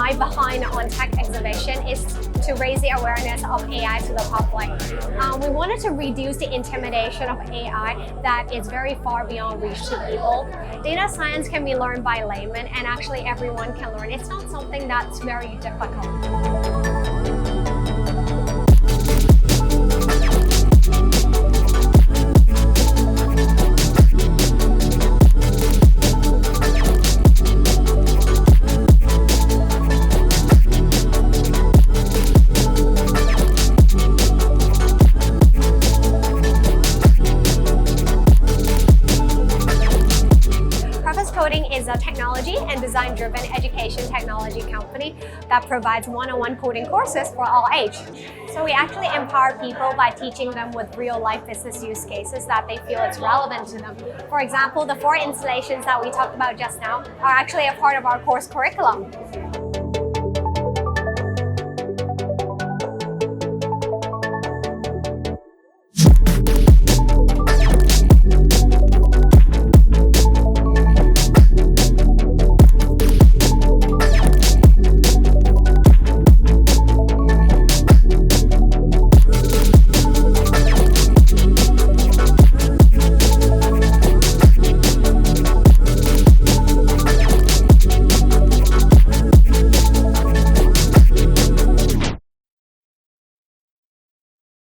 why behind on Tech Exhibition is to raise the awareness of AI to the public. We wanted to reduce the intimidation of AI that is very far beyond reach to people. Data science can be learned by laymen, and actually everyone can learn. It's not something that's very difficult. Coding is a technology and design-driven education technology company that provides one-on-one coding courses for all ages. So we actually empower people by teaching them with real-life business use cases that they feel it's relevant to them. For example, the 4 installations that we talked about just now are actually a part of our course curriculum.